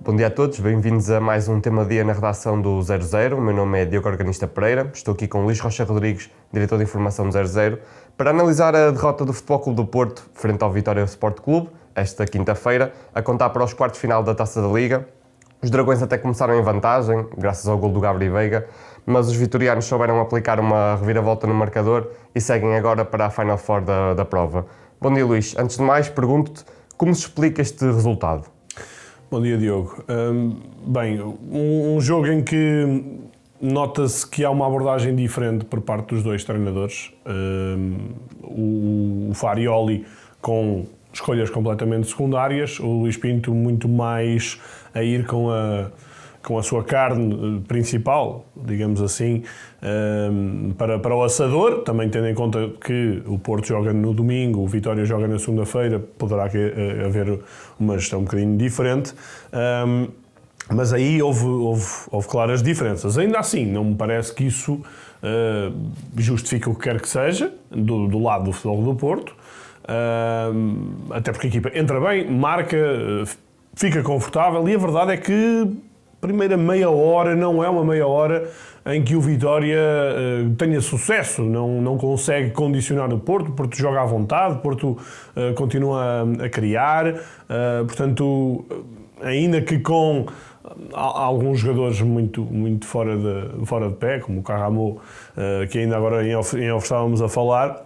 Bom dia a todos, bem-vindos a mais um Tema Dia na redação do 00. O meu nome é Diogo Organista Pereira, estou aqui com Luís Rocha Rodrigues, diretor de informação do 00, para analisar a derrota do Futebol Clube do Porto frente ao Vitória Sport Clube, esta quinta-feira, a contar para os quartos de final da Taça da Liga. Os Dragões até começaram em vantagem, graças ao gol do Gabriel Veiga, mas os vitorianos souberam aplicar uma reviravolta no marcador e seguem agora para a Final Four da prova. Bom dia, Luís. Antes de mais, pergunto-te como se explica este resultado? Bom dia, Diogo. Bem, um jogo em que nota-se que há uma abordagem diferente por parte dos dois treinadores. O Farioli com escolhas completamente secundárias, o Luís Pinto muito mais a ir com a sua carne principal, digamos assim, para o assador, também tendo em conta que o Porto joga no domingo, o Vitória joga na segunda-feira, poderá haver uma gestão um bocadinho diferente, mas aí houve claras diferenças. Ainda assim, não me parece que isso justifique o que quer que seja, do lado do Futebol do Porto, até porque a equipa entra bem, marca, fica confortável, e a verdade é que a primeira meia hora não é uma meia hora em que o Vitória tenha sucesso, não consegue condicionar o Porto joga à vontade, o Porto continua a criar, portanto, ainda que com alguns jogadores muito fora de pé, como o Carramou, que ainda agora em off estávamos a falar,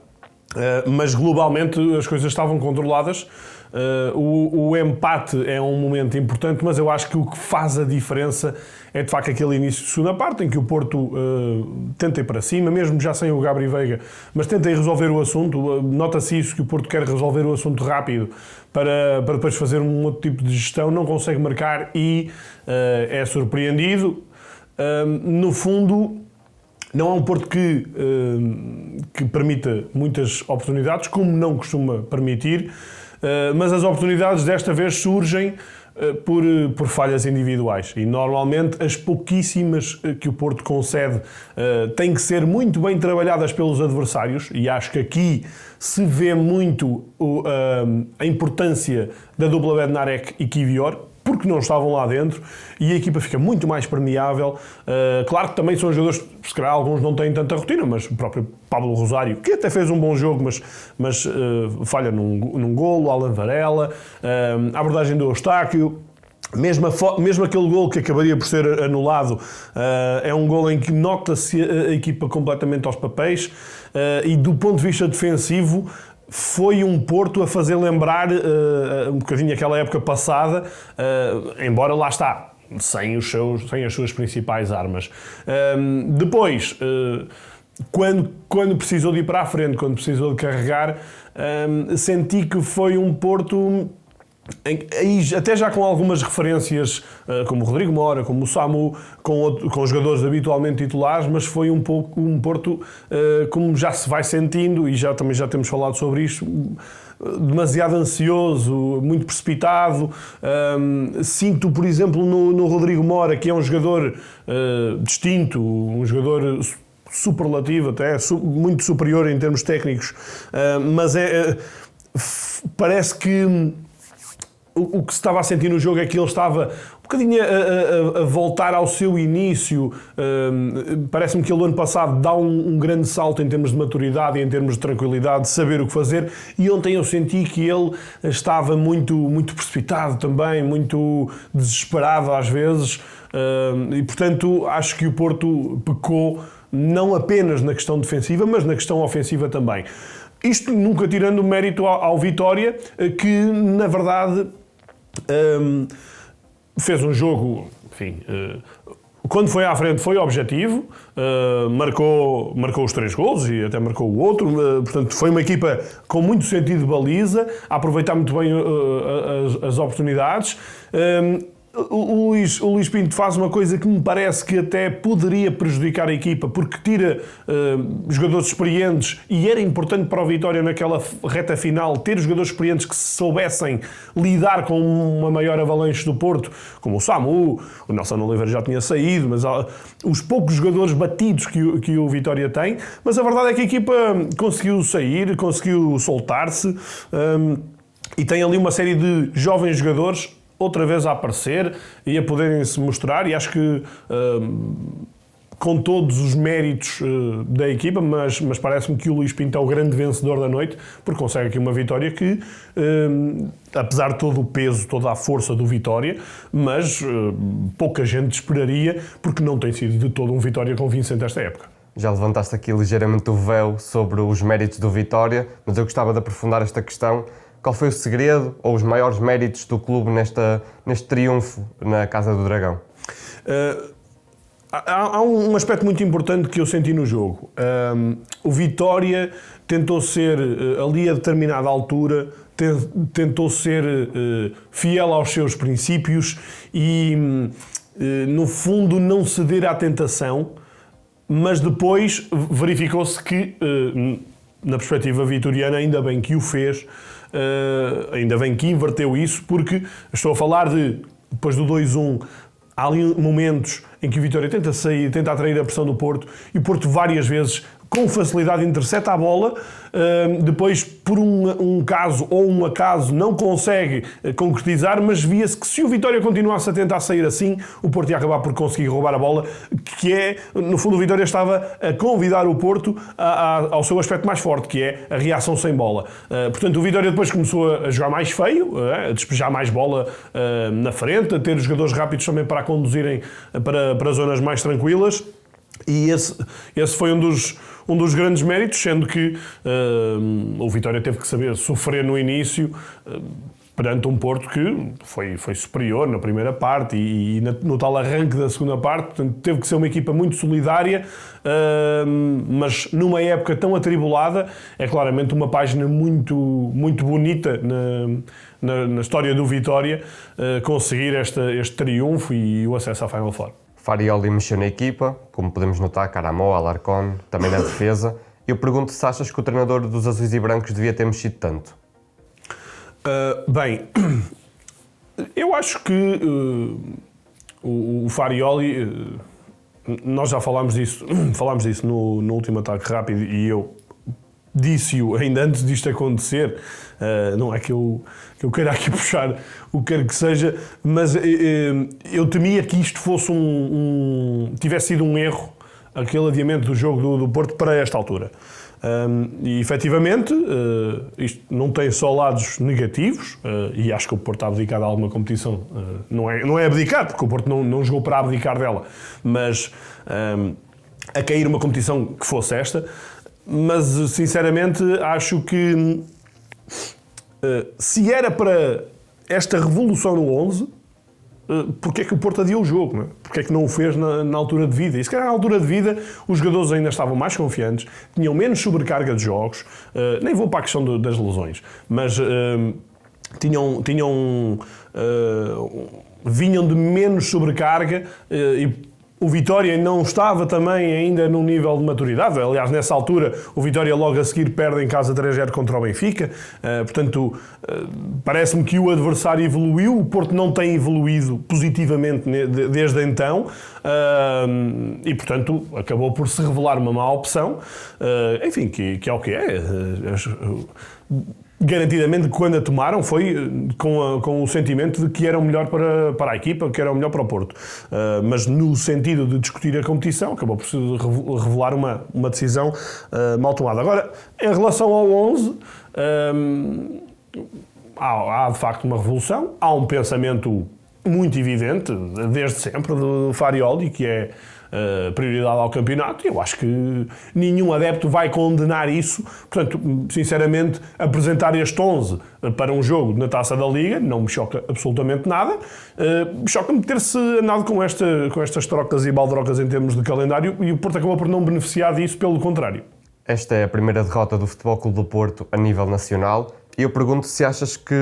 mas globalmente as coisas estavam controladas. O empate é um momento importante, mas eu acho que o que faz a diferença é de facto aquele início de segunda parte em que o Porto tenta ir para cima, mesmo já sem o Gabriel Veiga, mas tenta ir resolver o assunto. Nota-se isso, que o Porto quer resolver o assunto rápido para depois fazer um outro tipo de gestão, não consegue marcar e é surpreendido. No fundo, não é um Porto que permita muitas oportunidades, como não costuma permitir, mas as oportunidades desta vez surgem por falhas individuais, e normalmente as pouquíssimas que o Porto concede têm que ser muito bem trabalhadas pelos adversários, e acho que aqui se vê muito a importância da dupla Bednarek e Kiwior, porque não estavam lá dentro, e a equipa fica muito mais permeável. Claro que também são jogadores, se calhar alguns não têm tanta rotina, mas o próprio Pablo Rosário, que até fez um bom jogo, mas falha num golo, Alan Varela, a abordagem do Eustáquio, mesmo aquele golo que acabaria por ser anulado, é um golo em que nota-se a equipa completamente aos papéis, e do ponto de vista defensivo, foi um Porto a fazer lembrar um bocadinho aquela época passada, embora lá está, sem as suas principais armas. Depois, quando precisou de ir para a frente, quando precisou de carregar, senti que foi um Porto até já com algumas referências, como o Rodrigo Mora, como o Samu, com jogadores habitualmente titulares, mas foi um pouco um Porto, como já se vai sentindo, e também já temos falado sobre isto, demasiado ansioso, muito precipitado. Sinto, por exemplo, no Rodrigo Mora, que é um jogador distinto, um jogador superlativo até, muito superior em termos técnicos, mas parece que o que se estava a sentir no jogo é que ele estava um bocadinho a voltar ao seu início. Parece-me que ele, ano passado, dá um grande salto em termos de maturidade e em termos de tranquilidade, de saber o que fazer, e ontem eu senti que ele estava muito precipitado também, muito desesperado às vezes, e portanto acho que o Porto pecou não apenas na questão defensiva, mas na questão ofensiva também. Isto nunca tirando o mérito ao Vitória, que na verdade fez um jogo, enfim, quando foi à frente foi objetivo, marcou os 3 golos e até marcou o outro, portanto foi uma equipa com muito sentido de baliza, a aproveitar muito bem as oportunidades. O Luís Pinto faz uma coisa que me parece que até poderia prejudicar a equipa, porque tira jogadores experientes, e era importante para o Vitória naquela reta final ter jogadores experientes que soubessem lidar com uma maior avalanche do Porto, como o Samu, o Nelson Oliveira já tinha saído, mas os poucos jogadores batidos que o Vitória tem. Mas a verdade é que a equipa conseguiu sair, conseguiu soltar-se, e tem ali uma série de jovens jogadores outra vez a aparecer e a poderem se mostrar, e acho que com todos os méritos da equipa, mas parece-me que o Luís Pinto é o grande vencedor da noite, porque consegue aqui uma vitória que, apesar de todo o peso, toda a força do Vitória, mas pouca gente esperaria, porque não tem sido de todo um Vitória convincente esta época. Já levantaste aqui ligeiramente o véu sobre os méritos do Vitória, mas eu gostava de aprofundar esta questão. Qual foi o segredo ou os maiores méritos do clube neste triunfo na Casa do Dragão? Há um aspecto muito importante que eu senti no jogo. O Vitória tentou ser, ali a determinada altura, tentou ser fiel aos seus princípios e, no fundo, não ceder à tentação, mas depois verificou-se que, na perspectiva vitoriana, ainda bem que o fez, ainda bem que inverteu isso, porque estou a falar de, depois do 2-1, há ali momentos em que o Vitória tenta sair, tenta atrair a pressão do Porto, e o Porto várias vezes, com facilidade, intercepta a bola, depois, por um caso ou um acaso, não consegue concretizar, mas via-se que se o Vitória continuasse a tentar sair assim, o Porto ia acabar por conseguir roubar a bola, que é, no fundo, o Vitória estava a convidar o Porto ao seu aspecto mais forte, que é a reação sem bola. Portanto, o Vitória depois começou a jogar mais feio, a despejar mais bola na frente, a ter os jogadores rápidos também para a conduzirem para zonas mais tranquilas, e esse foi um dos grandes méritos, sendo que o Vitória teve que saber sofrer no início perante um Porto que foi superior na primeira parte e no tal arranque da segunda parte. Portanto, teve que ser uma equipa muito solidária, mas numa época tão atribulada, é claramente uma página muito, muito bonita na história do Vitória, conseguir este triunfo e o acesso à Final Four. Farioli mexeu na equipa, como podemos notar, Caramó, Alarcón, também na defesa. Eu pergunto se achas que o treinador dos azuis e brancos devia ter mexido tanto. Bem, eu acho que o Farioli, nós já falámos disso no último ataque rápido, e eu disse-o ainda antes disto acontecer. Não é que eu queira aqui puxar o que quer que seja, mas eu temia que isto fosse tivesse sido um erro, aquele adiamento do jogo do Porto para esta altura. E efetivamente isto não tem só lados negativos, e acho que o Porto a abdicar de alguma competição não é abdicar, porque o Porto não jogou para abdicar dela, mas a cair uma competição que fosse esta. Mas sinceramente acho que se era para esta revolução no 11, porque é que o Porto adiou o jogo? Não é? Porque é que não o fez na altura de vida? E se calhar na altura de vida os jogadores ainda estavam mais confiantes, tinham menos sobrecarga de jogos, nem vou para a questão das lesões, mas vinham de menos sobrecarga, e o Vitória não estava também ainda num nível de maturidade. Aliás, nessa altura, o Vitória logo a seguir perde em casa 3-0 contra o Benfica. Portanto, parece-me que o adversário evoluiu. O Porto não tem evoluído positivamente desde então. E, portanto, acabou por se revelar uma má opção. Enfim, que é o que é. Garantidamente, quando a tomaram, foi com o sentimento de que era o melhor para a equipa, que era o melhor para o Porto. Mas no sentido de discutir a competição, acabou por se revelar uma decisão mal tomada. Agora, em relação ao 11, há de facto uma revolução, há um pensamento muito evidente, desde sempre, do Farioli, que é prioridade ao campeonato. Eu acho que nenhum adepto vai condenar isso. Portanto, sinceramente, apresentar este 11 para um jogo na Taça da Liga não me choca absolutamente nada. Choca-me ter-se andado com estas trocas e baldrocas em termos de calendário, e o Porto acabou por não beneficiar disso, pelo contrário. Esta é a primeira derrota do Futebol Clube do Porto a nível nacional, e eu pergunto se achas que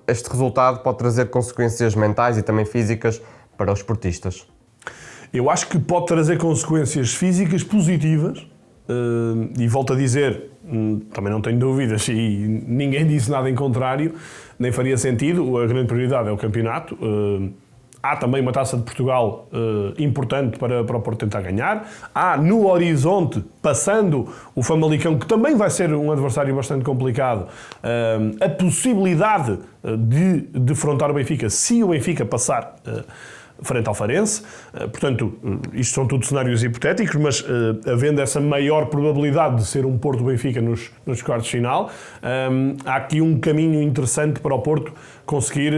este resultado pode trazer consequências mentais e também físicas para os portistas. Eu acho que pode trazer consequências físicas positivas, e volto a dizer, também não tenho dúvidas, e ninguém disse nada em contrário, nem faria sentido. A grande prioridade é o campeonato. há também uma Taça de Portugal importante para o Porto tentar ganhar. Há no horizonte, passando o Famalicão, que também vai ser um adversário bastante complicado, a possibilidade de defrontar o Benfica, se o Benfica passar frente ao Farense. Portanto, isto são tudo cenários hipotéticos, mas havendo essa maior probabilidade de ser um Porto-Benfica nos quartos de final, há aqui um caminho interessante para o Porto conseguir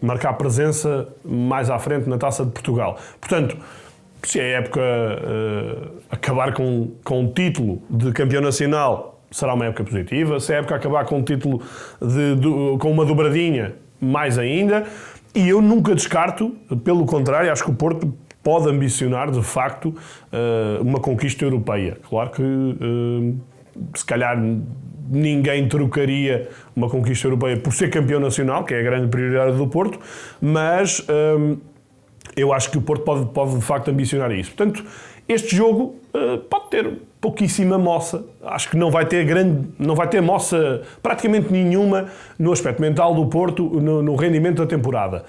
marcar presença mais à frente na Taça de Portugal. Portanto, se a época acabar com um título de campeão nacional, será uma época positiva. Se a época acabar com um título com uma dobradinha, mais ainda. E eu nunca descarto, pelo contrário, acho que o Porto pode ambicionar, de facto, uma conquista europeia. Claro que, se calhar, ninguém trocaria uma conquista europeia por ser campeão nacional, que é a grande prioridade do Porto, mas eu acho que o Porto pode de facto ambicionar isso. Portanto, este jogo pode ter pouquíssima moça. Acho que não vai ter moça praticamente nenhuma no aspecto mental do Porto, no rendimento da temporada.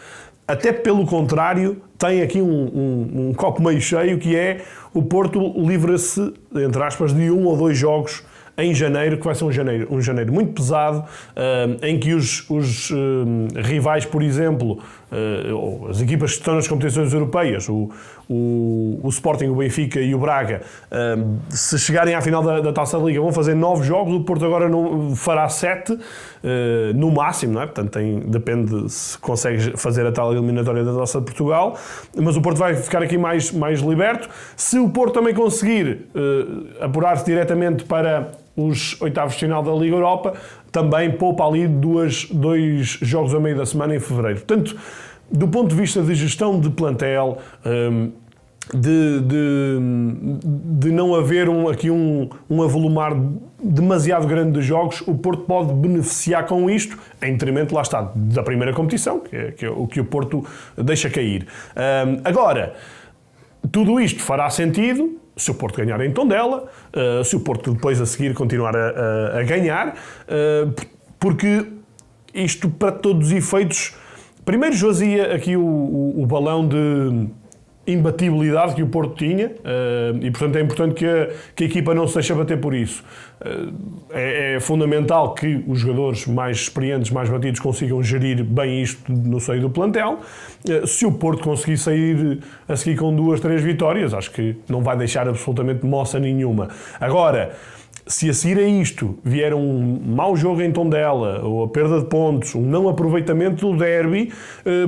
Até pelo contrário, tem aqui um copo meio cheio, que é o Porto livra-se, entre aspas, de 1 ou 2 jogos em janeiro, que vai ser um janeiro muito pesado, em que os rivais, por exemplo, ou as equipas que estão nas competições europeias, o Sporting, o Benfica e o Braga, se chegarem à final da Taça da Liga, vão fazer 9 jogos, o Porto agora fará 7, no máximo, não é? Portanto, depende se consegue fazer a tal eliminatória da Taça de Portugal, mas o Porto vai ficar aqui mais liberto. Se o Porto também conseguir apurar-se diretamente para os oitavos de final da Liga Europa, também poupa ali 2 jogos a meio da semana em fevereiro. Portanto, do ponto de vista de gestão de plantel, de não haver aqui um avolumar demasiado grande de jogos, o Porto pode beneficiar com isto, em detrimento, lá está, da primeira competição, que é o que o Porto deixa cair. Agora, tudo isto fará sentido se o Porto ganhar em Tondela, se o Porto depois a seguir continuar a ganhar, porque isto, para todos os efeitos, primeiro esvazia aqui o balão de imbatibilidade que o Porto tinha, e portanto é importante que a equipa não se deixe bater por isso. É fundamental que os jogadores mais experientes, mais batidos, consigam gerir bem isto no seio do plantel. Se o Porto conseguir sair a seguir com 2, 3 vitórias, acho que não vai deixar absolutamente moça nenhuma. Agora, se a seguir a isto vier um mau jogo em Tondela, ou a perda de pontos, um não aproveitamento do derby,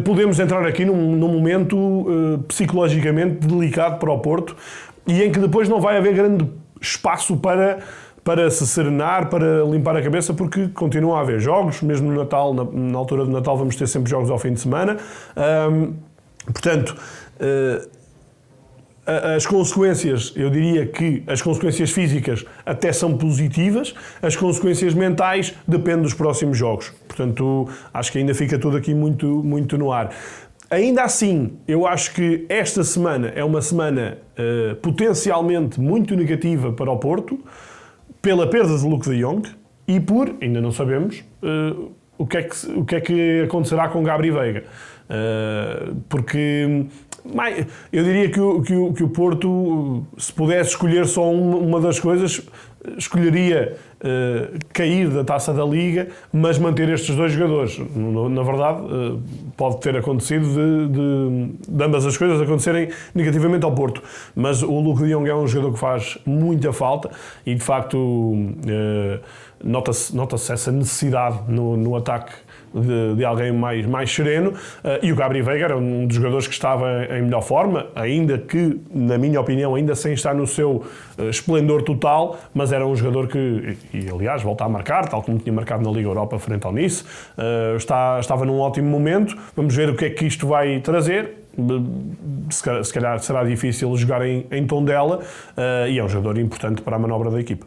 podemos entrar aqui num momento psicologicamente delicado para o Porto, e em que depois não vai haver grande espaço para se serenar, para limpar a cabeça, porque continuam a haver jogos, mesmo no Natal, na altura do Natal vamos ter sempre jogos ao fim de semana. Portanto, as consequências, eu diria que as consequências físicas até são positivas, as consequências mentais dependem dos próximos jogos. Portanto, acho que ainda fica tudo aqui muito, muito no ar. Ainda assim, eu acho que esta semana é uma semana potencialmente muito negativa para o Porto, pela perda de Luuk de Jong e por, ainda não sabemos, o que é que acontecerá com Gabri Veiga. Porque eu diria que o Porto, se pudesse escolher só uma das coisas, escolheria cair da Taça da Liga, mas manter estes 2 jogadores. Na verdade, pode ter acontecido de ambas as coisas acontecerem negativamente ao Porto. Mas o Luuk de Jong é um jogador que faz muita falta e, de facto, nota-se essa necessidade no ataque de alguém mais sereno, e o Gabri Veiga era um dos jogadores que estava em melhor forma, ainda que, na minha opinião, ainda sem estar no seu esplendor total, mas era um jogador que, e aliás, volta a marcar, tal como tinha marcado na Liga Europa frente ao Nice, estava num ótimo momento. Vamos ver o que é que isto vai trazer. Se calhar será difícil jogar em Tondela, e é um jogador importante para a manobra da equipa.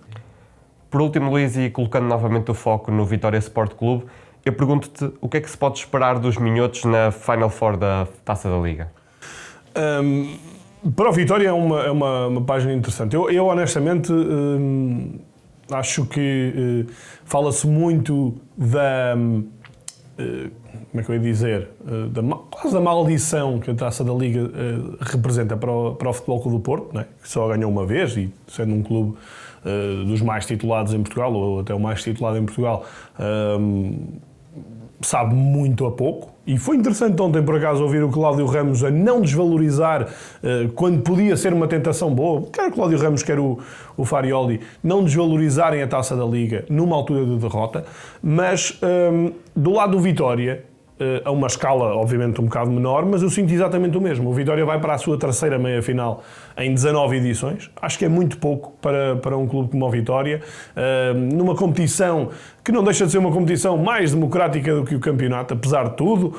Por último, Luís, e colocando novamente o foco no Vitória Sport Clube, eu pergunto-te o que é que se pode esperar dos minhotos na Final Four da Taça da Liga? Para o Vitória é uma página interessante. Eu honestamente, acho que fala-se muito como é que eu ia dizer, quase da maldição que a Taça da Liga representa para o Futebol Clube do Porto, não é? Que só ganhou uma vez e sendo um clube dos mais titulados em Portugal, ou até o mais titulado em Portugal, sabe muito a pouco. E foi interessante ontem, por acaso, ouvir o Cláudio Ramos a não desvalorizar quando podia ser uma tentação boa, quer o Cláudio Ramos, quer o Farioli, não desvalorizarem a Taça da Liga numa altura de derrota, mas do lado do Vitória, a uma escala obviamente um bocado menor, mas eu sinto exatamente o mesmo. O Vitória vai para a sua terceira meia-final em 19 edições. Acho que é muito pouco para um clube como o Vitória, numa competição que não deixa de ser uma competição mais democrática do que o campeonato, apesar de tudo,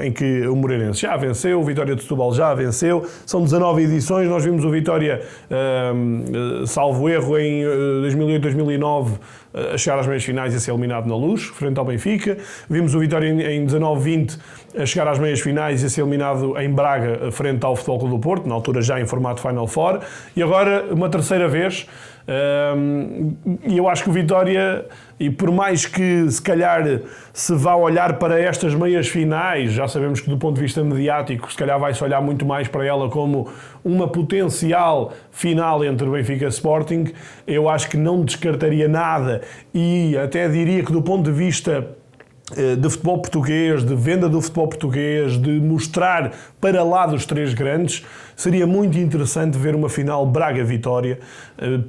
em que o Moreirense já venceu, o Vitória de Setúbal já venceu, são 19 edições, nós vimos o Vitória, salvo erro, em 2008, 2009, a chegar às meias finais e a ser eliminado na Luz, frente ao Benfica, vimos o Vitória em 19-20 a chegar às meias finais e a ser eliminado em Braga, frente ao Futebol Clube do Porto, na altura já em formato Final Four, e agora uma terceira vez. E eu acho que o Vitória, e por mais que se calhar se vá olhar para estas meias finais, já sabemos que do ponto de vista mediático se calhar vai-se olhar muito mais para ela como uma potencial final entre Benfica e Sporting, eu acho que não descartaria nada e até diria que do ponto de vista de futebol português, de venda do futebol português, de mostrar para lá dos três grandes, seria muito interessante ver uma final Braga-Vitória,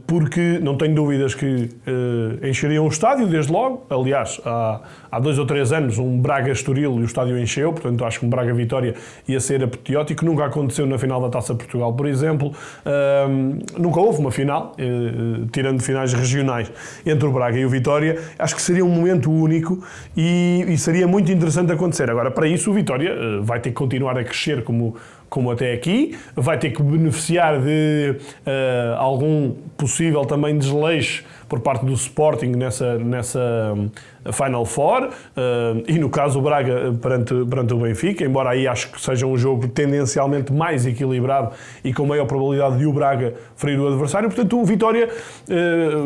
porque não tenho dúvidas que encheriam o estádio desde logo. Aliás, há 2 ou 3 anos um Braga-Estoril e o estádio encheu, portanto acho que um Braga-Vitória ia ser apoteótico. Nunca aconteceu na final da Taça de Portugal, por exemplo. Nunca houve uma final, tirando finais regionais, entre o Braga e o Vitória. Acho que seria um momento único e seria muito interessante acontecer. Agora, para isso, o Vitória vai ter que continuar a crescer como até aqui, vai ter que beneficiar de algum possível também desleixo por parte do Sporting nessa Final Four, e no caso o Braga perante o Benfica, embora aí acho que seja um jogo tendencialmente mais equilibrado e com maior probabilidade de o Braga ferir o adversário. Portanto, o Vitória,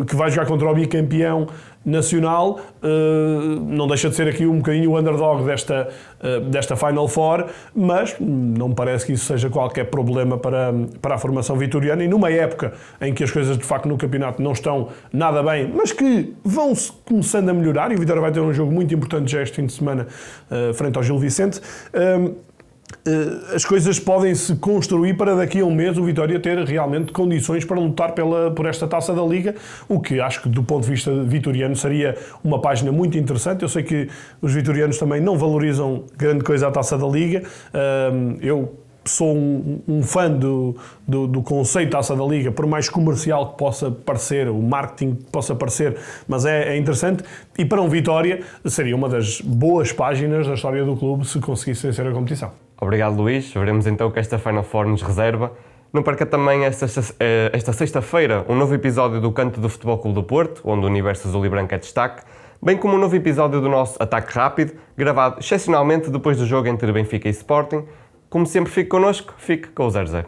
que vai jogar contra o bicampeão nacional, não deixa de ser aqui um bocadinho o underdog desta Final Four, mas não me parece que isso seja qualquer problema para a formação vitoriana, e numa época em que as coisas de facto no campeonato não estão nada bem, mas que vão-se começando a melhorar, e o Vitória vai ter um jogo muito importante já este fim de semana frente ao Gil Vicente. As coisas podem-se construir para daqui a um mês o Vitória ter realmente condições para lutar por esta Taça da Liga, o que acho que do ponto de vista vitoriano seria uma página muito interessante. Eu sei que os vitorianos também não valorizam grande coisa a Taça da Liga. Eu sou um fã do conceito Taça da Liga, por mais comercial que possa parecer, o marketing que possa parecer, mas é interessante, e para um Vitória seria uma das boas páginas da história do clube se conseguisse vencer a competição. Obrigado, Luís. Veremos então o que esta Final Four nos reserva. Não perca também esta sexta-feira um novo episódio do Canto do Futebol Clube do Porto, onde o universo azul e branco é destaque, bem como um novo episódio do nosso Ataque Rápido, gravado excepcionalmente depois do jogo entre Benfica e Sporting. Como sempre, fique connosco, fique com o 0-0.